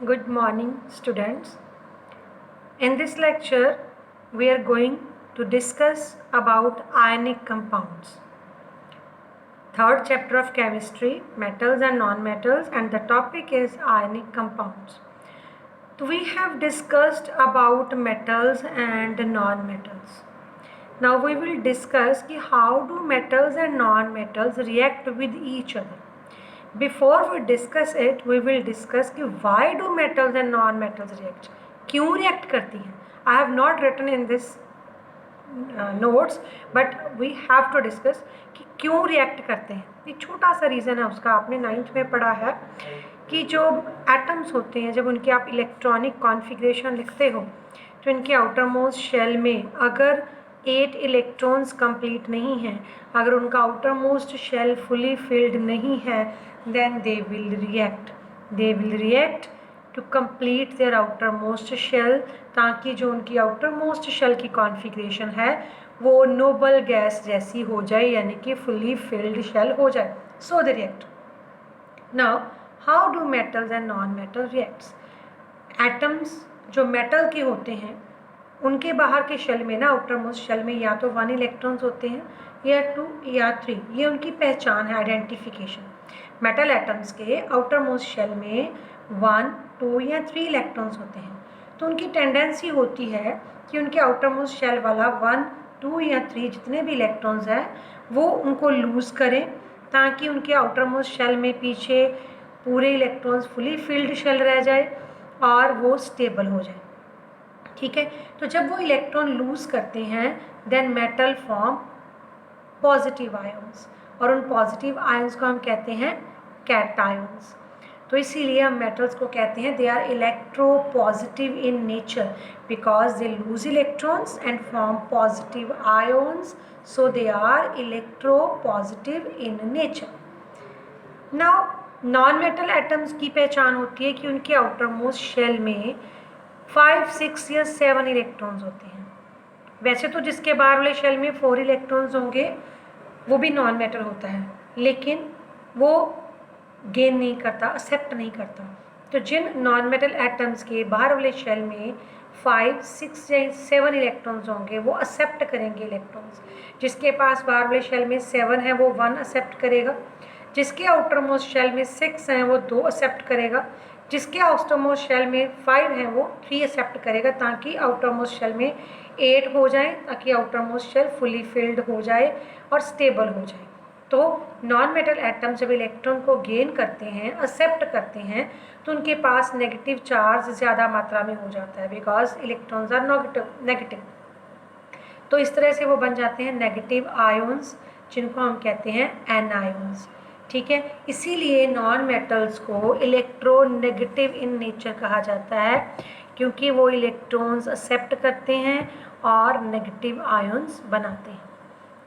Good morning, students. In this lecture, we are going to discuss about ionic compounds. Third chapter of chemistry, metals and non-metals, and the topic is ionic compounds. So we have discussed about metals and non-metals. Now we will discuss how do metals and non-metals react with each other. Before we discuss it, we will discuss why do metals and non-metals react? क्यों react करती हैं? I have not written in this notes, but we have to discuss कि क्यों react करते हैं. एक छोटा सा रीज़न है उसका, आपने 9th में पढ़ा है कि जो एटम्स होते हैं जब उनके आप इलेक्ट्रॉनिक कॉन्फ़िगरेशन लिखते हो तो इनके आउटर मोस्ट शेल में अगर 8 इलेक्ट्रॉन्स कंप्लीट नहीं हैं, अगर उनका outer most shell fully filled नहीं है, then they will react to complete their outermost shell, ताकि जो उनकी outermost shell की कॉन्फ़िगरेशन है वो नोबल गैस जैसी हो जाए, यानी कि फुली फिल्ड शेल हो जाए. So they react. Now how do metals and non-metal reacts? Atoms जो मेटल के होते हैं उनके बाहर के शेल में ना, आउटर मोस्ट शेल में या तो 1 इलेक्ट्रॉन्स होते हैं या 2 या 3. ये उनकी पहचान है, आइडेंटिफिकेशन. मेटल एटम्स के आउटर मोस्ट शेल में 1, 2 या 3 इलेक्ट्रॉन्स होते हैं. तो उनकी टेंडेंसी होती है कि उनके आउटर मोस्ट शेल वाला 1, 2 या 3 जितने भी इलेक्ट्रॉन्स हैं वो उनको लूज़ करें, ताकि उनके आउटर मोस्ट शेल में पीछे पूरे इलेक्ट्रॉन्स फुली फिल्ड शेल रह जाए और वो स्टेबल हो जाए. ठीक है, तो जब वो इलेक्ट्रॉन लूज़ करते हैं then metal form positive ions, और उन पॉजिटिव आयंस को हम कहते हैं कैटायंस. तो इसीलिए हम मेटल्स को कहते हैं they are electro positive in nature because they lose electrons and form positive ions, so they are electro positive in nature. Now non metal atoms की पहचान होती है कि उनके आउटर मोस्ट शेल में 5, 6 या 7 इलेक्ट्रॉन्स होते हैं. वैसे तो जिसके बाहर वाले शेल में 4 इलेक्ट्रॉन्स होंगे वो भी नॉन मेटल होता है, लेकिन वो गेन नहीं करता, एक्सेप्ट नहीं करता. तो जिन नॉन मेटल एटम्स के बाहर वाले शेल में 5, 6 या 7 इलेक्ट्रॉन्स होंगे वो एक्सेप्ट करेंगे इलेक्ट्रॉन्स. जिसके पास बाहर वाले शेल में 7 है वो 1 एक्सेप्ट करेगा, जिसके आउटर मोस्ट शेल में 6 हैं वो 2 एक्सेप्ट करेगा, जिसके आउटर मोस्ट शेल में 5 हैं वो 3 एक्सेप्ट करेगा, ताकि आउटर मोस्ट शेल में 8 हो जाए, ताकि outer most shell fully filled हो जाए और स्टेबल हो जाए. तो नॉन मेटल एटम जब इलेक्ट्रॉन को गेन करते हैं, एक्सेप्ट करते हैं, तो उनके पास नेगेटिव चार्ज ज़्यादा मात्रा में हो जाता है बिकॉज इलेक्ट्रॉन्स आर नेगेटिव. तो इस तरह से वो बन जाते हैं नेगेटिव आयंस, जिनको हम कहते हैं एनायंस. ठीक है, इसीलिए नॉन मेटल्स को इलेक्ट्रोनेगेटिव इन नेचर कहा जाता है, क्योंकि वो इलेक्ट्रॉन्स एक्सेप्ट करते हैं और नेगेटिव आयंस बनाते हैं.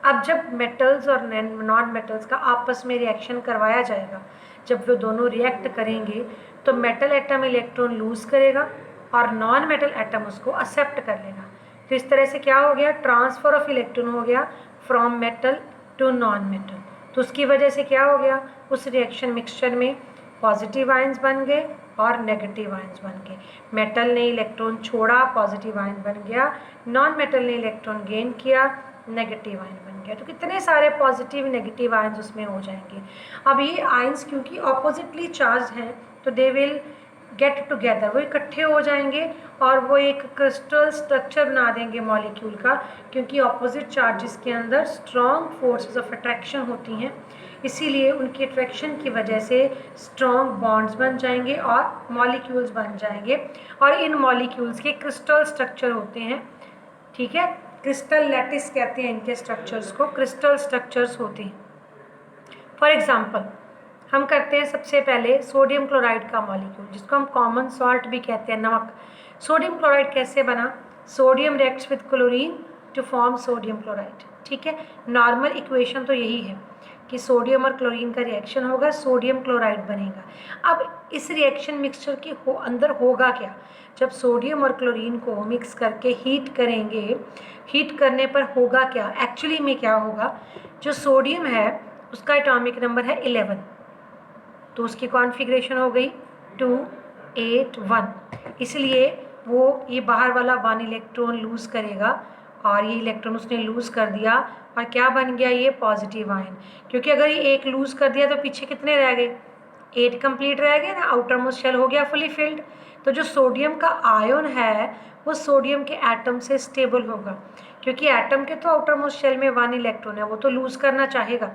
अब जब मेटल्स और नॉन मेटल्स का आपस में रिएक्शन करवाया जाएगा, जब वो दोनों रिएक्ट करेंगे तो मेटल एटम इलेक्ट्रॉन लूज़ करेगा और नॉन मेटल एटम उसको एक्सेप्ट कर लेगा. तो इस तरह से क्या हो गया, ट्रांसफ़र ऑफ इलेक्ट्रॉन हो गया from metal to non metal. तो उसकी वजह से क्या हो गया, उस रिएक्शन मिक्सचर में पॉजिटिव आयंस बन गए और नेगेटिव आयंस बन गए. मेटल ने इलेक्ट्रॉन छोड़ा, पॉजिटिव आयन बन गया. नॉन मेटल ने इलेक्ट्रॉन गेन किया, नेगेटिव आयन बन गया. तो कितने सारे पॉजिटिव नेगेटिव आयंस उसमें हो जाएंगे. अब ये आयंस क्योंकि ऑपोजिटली चार्ज हैं तो दे विल गेट टुगेदर, वो इकट्ठे हो जाएंगे और वो एक क्रिस्टल स्ट्रक्चर बना देंगे मॉलिक्यूल का, क्योंकि ऑपोजिट चार्जेस के अंदर स्ट्रॉन्ग फोर्सेस ऑफ अट्रैक्शन होती हैं. इसीलिए उनकी अट्रैक्शन की वजह से स्ट्रॉन्ग बॉन्ड्स बन जाएंगे और मॉलिक्यूल्स बन जाएंगे, और इन मॉलिक्यूल्स के क्रिस्टल स्ट्रक्चर होते हैं. ठीक है, क्रिस्टल लैटिस कहते हैं इनके स्ट्रक्चर्स को, क्रिस्टल स्ट्रक्चर्स होते हैं. फॉर एग्जांपल हम करते हैं सबसे पहले सोडियम क्लोराइड का मॉलिक्यूल, जिसको हम कॉमन सॉल्ट भी कहते हैं, नमक. सोडियम क्लोराइड कैसे बना, sodium reacts with chlorine to form sodium chloride. ठीक है, नॉर्मल इक्वेशन तो यही है कि सोडियम और क्लोरीन का रिएक्शन होगा, सोडियम क्लोराइड बनेगा. अब इस रिएक्शन मिक्सचर के अंदर होगा क्या, जब सोडियम और क्लोरीन को मिक्स करके हीट करेंगे, हीट करने पर होगा क्या, एक्चुअली में क्या होगा, जो सोडियम है उसका एटॉमिक नंबर है 11, तो उसकी कॉन्फ़िगरेशन हो गई 2 8 1, इसलिए वो ये बाहर वाला 1 इलेक्ट्रॉन लूज़ करेगा और ये इलेक्ट्रॉन उसने लूज़ कर दिया और क्या बन गया ये पॉजिटिव आयन। क्योंकि अगर ये एक लूज़ कर दिया तो पीछे कितने रह गए 8 कंप्लीट रह गए ना, आउटर मोस्ट शेल हो गया फुली फिल्ड। तो जो सोडियम का आयन है वो सोडियम के एटम से स्टेबल होगा, क्योंकि एटम के तो आउटर मोस्ट शेल में 1 इलेक्ट्रॉन है, वो तो लूज़ करना चाहेगा,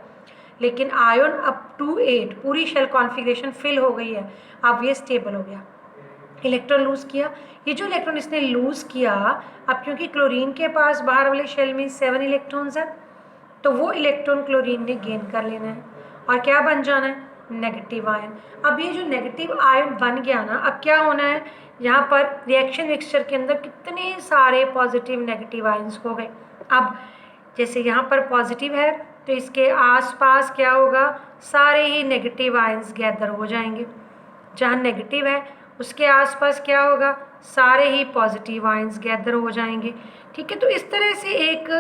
लेकिन आयन अप टू 8 पूरी शेल कॉन्फ़िगरेशन फिल हो गई है, अब ये स्टेबल हो गया। इलेक्ट्रॉन लूज़ किया, ये जो इलेक्ट्रॉन इसने लूज़ किया, अब क्योंकि क्लोरीन के पास बाहर वाले शेल में 7 इलेक्ट्रॉन्स हैं, तो वो इलेक्ट्रॉन क्लोरीन ने गेन कर लेना है और क्या बन जाना है नेगेटिव आयन। अब ये जो नेगेटिव आयन बन गया ना, अब क्या होना है यहाँ पर रिएक्शन मिक्सचर के अंदर कितने सारे पॉजिटिव नेगेटिव आयन्स हो गए। अब जैसे यहाँ पर पॉजिटिव है तो इसके आसपास क्या होगा, सारे ही नेगेटिव आयन्स गैदर हो जाएंगे। जहाँ नेगेटिव है उसके आसपास क्या होगा, सारे ही पॉजिटिव आयन्स गैदर हो जाएंगे। ठीक है, तो इस तरह से एक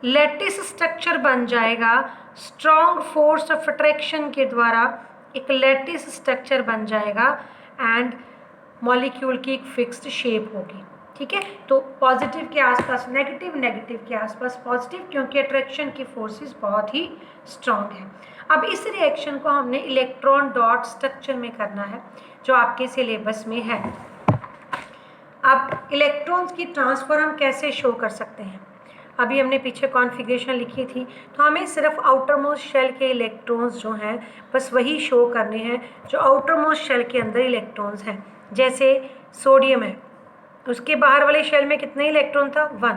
लैटिस स्ट्रक्चर बन जाएगा। स्ट्रॉन्ग फोर्स ऑफ अट्रैक्शन के द्वारा एक लैटिस स्ट्रक्चर बन जाएगा एंड मॉलिक्यूल की एक फिक्स्ड शेप होगी। ठीक है, तो पॉजिटिव के आसपास नेगेटिव, नेगेटिव के आसपास पॉजिटिव, क्योंकि अट्रैक्शन की फोर्सेस बहुत ही स्ट्रॉन्ग है। अब इस रिएक्शन को हमने इलेक्ट्रॉन डॉट स्ट्रक्चर में करना है जो आपके सिलेबस में है। अब इलेक्ट्रॉन्स की ट्रांसफर हम कैसे शो कर सकते हैं, अभी हमने पीछे कॉन्फ़िगरेशन लिखी थी, तो हमें सिर्फ आउटर मोस्ट शेल के इलेक्ट्रॉन्स जो हैं बस वही शो करने हैं जो आउटर मोस्ट शेल के अंदर इलेक्ट्रॉन्स हैं। जैसे सोडियम है, उसके बाहर वाले शेल में कितने इलेक्ट्रॉन था 1,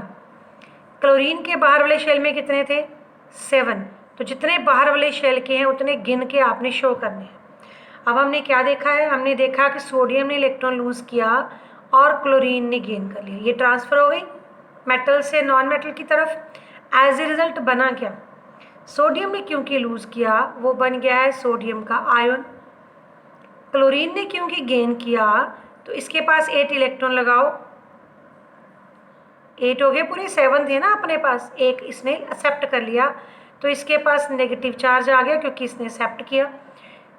क्लोरीन के बाहर वाले शेल में कितने थे 7, तो जितने बाहर वाले शेल के हैं उतने गिन के आपने शो करने हैं। अब हमने क्या देखा है, हमने देखा कि सोडियम ने इलेक्ट्रॉन लूज़ किया और क्लोरीन ने गेन कर लिया, ये ट्रांसफ़र हो गई मेटल से नॉन मेटल की तरफ। एज ए रिजल्ट बना क्या, सोडियम ने क्योंकि लूज़ किया वो बन गया है सोडियम का आयन। क्लोरीन ने क्योंकि गेन किया तो इसके पास 8 इलेक्ट्रॉन लगाओ, 8 हो गए पूरे, 7 थे ना अपने पास, एक इसने एक्सेप्ट कर लिया तो इसके पास नेगेटिव चार्ज आ गया क्योंकि इसने एक्सेप्ट किया।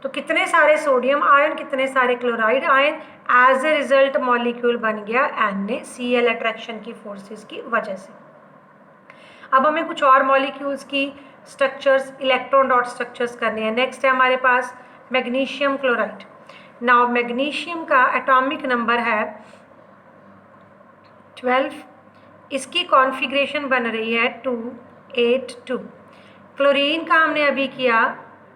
तो कितने सारे सोडियम आयन, कितने सारे chloride ion, as a result molecule बन गया NaCl अट्रैक्शन की फोर्सेस की वजह से। अब हमें कुछ और मॉलिक्यूल्स की स्ट्रक्चर्स, इलेक्ट्रॉन डॉट स्ट्रक्चर्स करने हैं। नेक्स्ट है हमारे पास मैग्नीशियम क्लोराइड। नाउ मैग्नीशियम का एटॉमिक नंबर है 12, इसकी कॉन्फ़िगरेशन बन रही है 282। क्लोरीन का हमने अभी किया,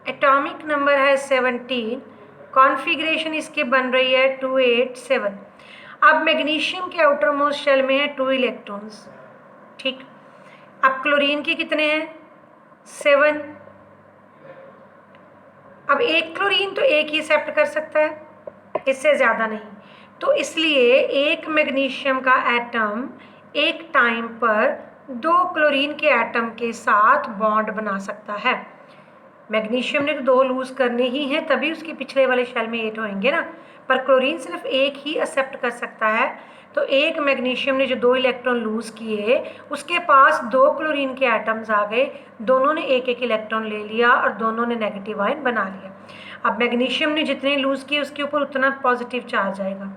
एटॉमिक नंबर है 17, कॉन्फ़िगरेशन इसके बन रही है 287। अब मैग्नीशियम के आउटर मोस्ट शेल में है 2 इलेक्ट्रॉन्स। ठीक, अब क्लोरीन के कितने हैं 7। अब एक क्लोरीन तो एक ही एक्सेप्ट कर सकता है, इससे ज़्यादा नहीं, तो इसलिए एक मैग्नीशियम का एटम एक टाइम पर 2 क्लोरीन के एटम के साथ बॉन्ड बना सकता है। मैग्नीशियम ने तो 2 लूज़ करने ही हैं, तभी उसके पिछले वाले शेल में 8 होंगे ना, पर क्लोरीन सिर्फ एक ही एक्सेप्ट कर सकता है। तो एक मैग्नीशियम ने जो 2 इलेक्ट्रॉन लूज़ किए उसके पास 2 क्लोरीन के एटम्स आ गए, दोनों ने एक एक इलेक्ट्रॉन ले लिया और दोनों ने नेगेटिव आयन बना लिया। अब मैग्नीशियम ने जितने लूज़ किए उसके ऊपर उतना पॉजिटिव चार्ज आएगा,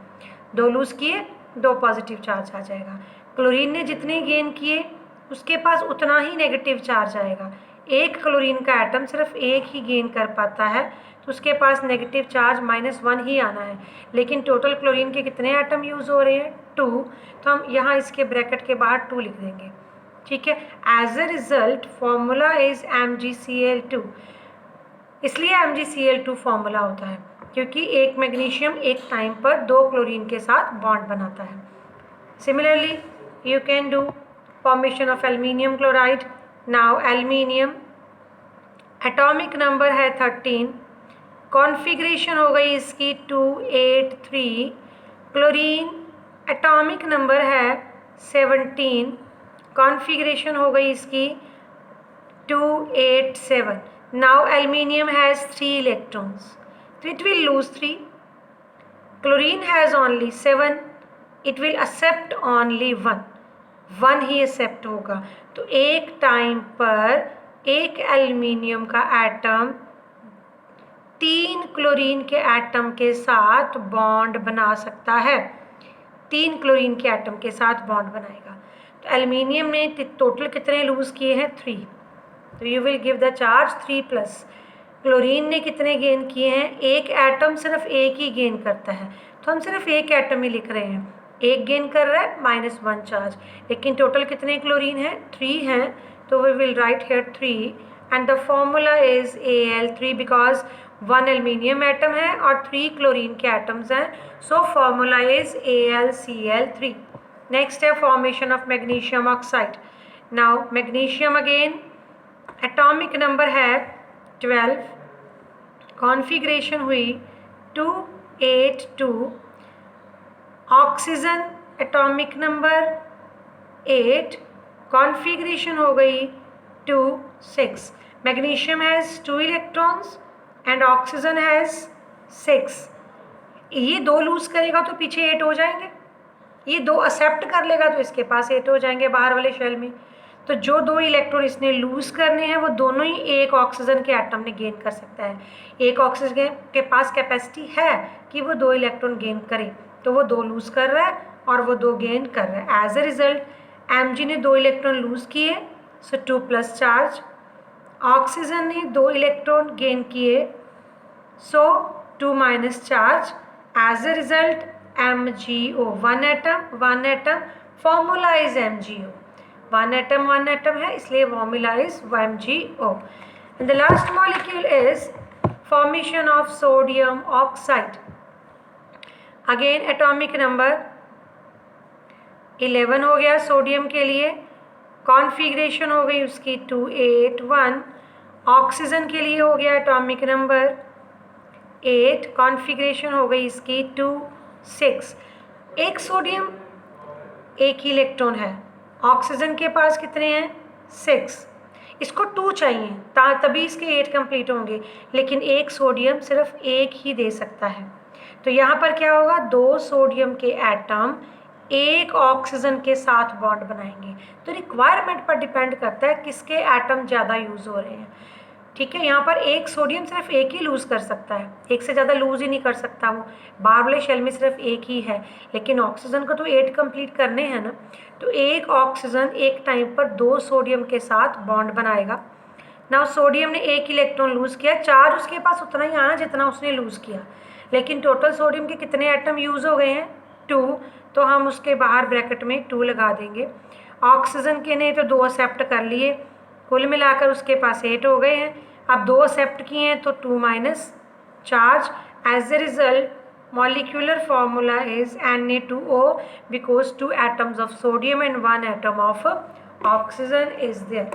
2 लूज़ किए 2 पॉजिटिव चार्ज आ जाएगा। क्लोरीन ने जितने गेन किए उसके पास उतना ही नेगेटिव चार्ज आएगा। एक क्लोरीन का एटम सिर्फ एक ही गेन कर पाता है तो उसके पास नेगेटिव चार्ज -1 ही आना है, लेकिन टोटल क्लोरीन के कितने एटम यूज़ हो रहे हैं 2, तो हम यहाँ इसके ब्रैकेट के बाहर 2 लिख देंगे। ठीक है, as a result formula is MgCl2, इसलिए MgCl2 फॉर्मूला होता है क्योंकि एक मैग्नीशियम एक टाइम पर 2 क्लोरीन के साथ बॉन्ड बनाता है। Similarly you can do formation of aluminium chloride. Now aluminium atomic number है 13, कॉन्फ़िगरेशन हो गई इसकी 283, क्लोरीन एटॉमिक नंबर है 17, कॉन्फ़िगरेशन हो गई इसकी 287। नाउ एल्युमिनियम हैज़ 3 इलेक्ट्रॉन्स, तो it will lose 3, chlorine has only 7, it will accept only 1 ही एक्सेप्ट होगा। तो एक टाइम पर एक एल्युमिनियम का एटम 3 क्लोरीन के एटम के साथ बॉन्ड बना सकता है, 3 क्लोरीन के एटम के साथ बॉन्ड बनाएगा। तो एल्युमिनियम ने टोटल कितने लूज़ किए हैं? 3। तो you will give the charge 3+। Chlorine ने कितने गेन किए हैं? एक एटम सिर्फ एक ही गेन करता है, तो हम सिर्फ एक एटम ही लिख रहे हैं, एक गेन कर रहा है, -1 चार्ज। लेकिन टोटल कितने क्लोरीन है? 3 हैं, तो we will write here 3 and the formula is Al3 because 1 aluminium atom है और 3 क्लोरीन के एटम्स हैं, so formula is AlCl3। Next है formation of magnesium oxide. Now magnesium again atomic number है 12, कॉन्फ़िगरेशन हुई 282, ऑक्सीजन एटॉमिक नंबर 8, कॉन्फ़िगरेशन हो गई 2, 6। Magnesium has 2 electrons and oxygen has 6। ये 2 लूज़ करेगा तो पीछे 8 हो जाएंगे, ये 2 एक्सेप्ट कर लेगा तो इसके पास 8 हो जाएंगे बाहर वाले शेल में। तो जो 2 इलेक्ट्रॉन इसने लूज़ करने हैं वो दोनों ही एक ऑक्सीजन के एटम ने गेन कर सकता है। एक ऑक्सीजन के पास कैपेसिटी है कि वो 2 इलेक्ट्रॉन गेन करे, तो वो 2 लूज़ कर रहा है और वो 2 गेन कर रहा है। एज ए रिजल्ट Mg ने 2 इलेक्ट्रॉन लूज़ किए, सो 2+ चार्ज। ऑक्सीजन ने 2 इलेक्ट्रॉन गेन किए, so 2- charge. As a result MgO, 1 atom, formula is MgO। 1 atom है, इसलिए formula is MgO। And the last molecule is formation of sodium oxide. Again atomic number 11 हो गया sodium के लिए, configuration हो गई उसकी 281। ऑक्सीजन के लिए हो गया एटॉमिक नंबर 8, कॉन्फ़िगरेशन हो गई इसकी 2, 6। एक सोडियम एक ही इलेक्ट्रॉन है, ऑक्सीजन के पास कितने हैं? 6। इसको 2 चाहिए तभी इसके 8 कंप्लीट होंगे, लेकिन एक सोडियम सिर्फ एक ही दे सकता है। तो यहाँ पर क्या होगा? 2 सोडियम के एटम एक ऑक्सीजन के साथ बॉन्ड बनाएंगे। तो रिक्वायरमेंट पर डिपेंड करता है किसके एटम ज़्यादा यूज़ हो रहे हैं। ठीक है, यहाँ पर एक सोडियम सिर्फ एक ही लूज़ कर सकता है, एक से ज़्यादा लूज़ ही नहीं कर सकता वो, बाहर वाले शेल में सिर्फ एक ही है, लेकिन ऑक्सीजन को तो 8 कंप्लीट करने हैं ना। तो एक ऑक्सीजन एक टाइम पर 2 सोडियम के साथ बॉन्ड बनाएगा। ना सोडियम ने 1 इलेक्ट्रॉन लूज़ किया, चार्ज उसके पास उतना ही आना जितना उसने लूज़ किया, लेकिन टोटल सोडियम के कितने एटम यूज़ हो गए हैं? 2, तो हम उसके बाहर ब्रैकेट में 2 लगा देंगे। ऑक्सीजन के ने तो 2 एक्सेप्ट कर लिए, कुल मिलाकर उसके पास 8 हो गए हैं। अब 2 एक्सेप्ट किए हैं तो 2- charge. As a result molecular formula is Na2O because 2 atoms of sodium and 1 atom of oxygen is there.